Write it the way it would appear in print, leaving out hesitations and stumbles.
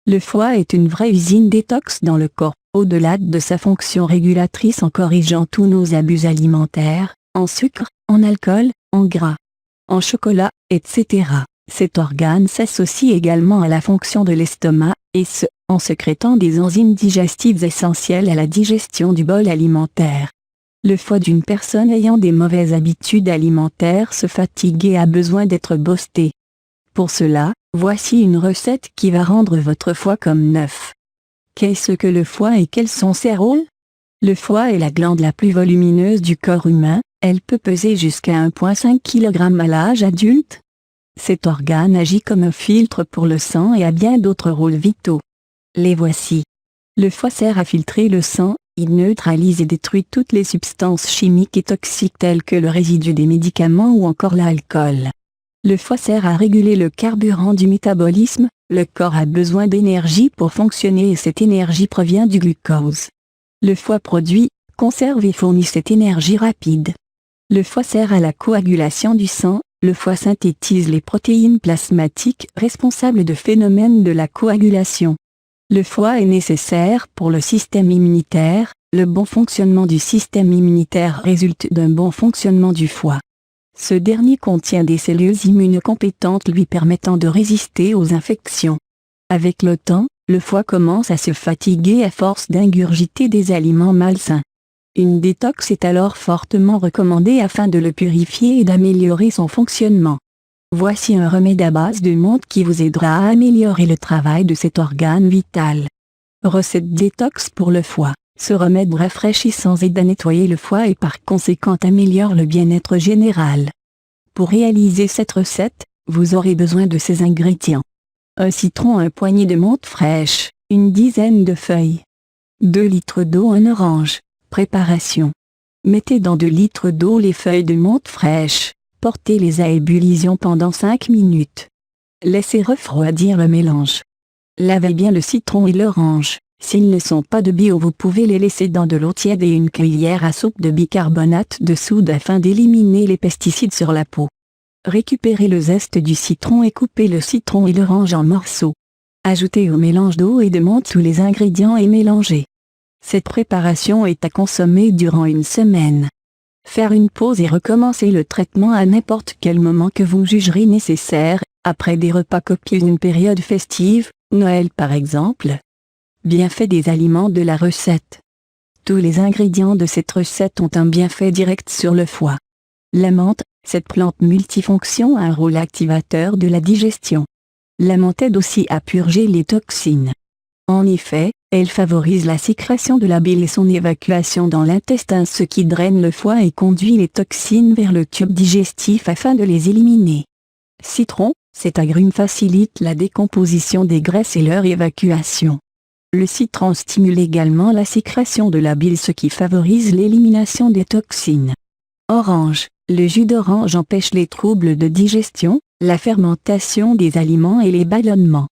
Le foie est une vraie usine détox dans le corps, au-delà de sa fonction régulatrice en corrigeant tous nos abus alimentaires, en sucre, en alcool, en gras, en chocolat, etc. Cet organe s'associe également à la fonction de l'estomac, et ce, en sécrétant des enzymes digestives essentielles à la digestion du bol alimentaire. Le foie d'une personne ayant des mauvaises habitudes alimentaires se fatigue et a besoin d'être boosté. Pour cela, voici une recette qui va rendre votre foie comme neuf. Qu'est-ce que le foie et quels sont ses rôles? Le foie est la glande la plus volumineuse du corps humain, elle peut peser jusqu'à 1,5 kg à l'âge adulte. Cet organe agit comme un filtre pour le sang et a bien d'autres rôles vitaux. Les voici. Le foie sert à filtrer le sang, il neutralise et détruit toutes les substances chimiques et toxiques telles que le résidu des médicaments ou encore l'alcool. Le foie sert à réguler le carburant du métabolisme, le corps a besoin d'énergie pour fonctionner et cette énergie provient du glucose. Le foie produit, conserve et fournit cette énergie rapide. Le foie sert à la coagulation du sang, le foie synthétise les protéines plasmatiques responsables de phénomènes de la coagulation. Le foie est nécessaire pour le système immunitaire, le bon fonctionnement du système immunitaire résulte d'un bon fonctionnement du foie. Ce dernier contient des cellules immunocompétentes lui permettant de résister aux infections. Avec le temps, le foie commence à se fatiguer à force d'ingurgiter des aliments malsains. Une détox est alors fortement recommandée afin de le purifier et d'améliorer son fonctionnement. Voici un remède à base de menthe qui vous aidera à améliorer le travail de cet organe vital. Recette détox pour le foie. Ce remède rafraîchissant aide à nettoyer le foie et par conséquent améliore le bien-être général. Pour réaliser cette recette, vous aurez besoin de ces ingrédients. Un citron, un poignet de menthe fraîche, une dizaine de feuilles. 2 litres d'eau, un orange. Préparation. Mettez dans 2 litres d'eau les feuilles de menthe fraîche, portez-les à ébullition pendant 5 minutes. Laissez refroidir le mélange. Lavez bien le citron et l'orange. S'ils ne sont pas de bio, vous pouvez les laisser dans de l'eau tiède et une cuillère à soupe de bicarbonate de soude afin d'éliminer les pesticides sur la peau. Récupérez le zeste du citron et coupez le citron et l'orange en morceaux. Ajoutez au mélange d'eau et de menthe tous les ingrédients et mélangez. Cette préparation est à consommer durant une semaine. Faire une pause et recommencer le traitement à n'importe quel moment que vous jugerez nécessaire, après des repas copieux d'une période festive, Noël par exemple. Bienfait des aliments de la recette. Tous les ingrédients de cette recette ont un bienfait direct sur le foie. La menthe, cette plante multifonction a un rôle activateur de la digestion. La menthe aide aussi à purger les toxines. En effet, elle favorise la sécrétion de la bile et son évacuation dans l'intestin, ce qui draine le foie et conduit les toxines vers le tube digestif afin de les éliminer. Citron, cet agrume facilite la décomposition des graisses et leur évacuation. Le citron stimule également la sécrétion de la bile, ce qui favorise l'élimination des toxines. Orange, le jus d'orange empêche les troubles de digestion, la fermentation des aliments et les ballonnements.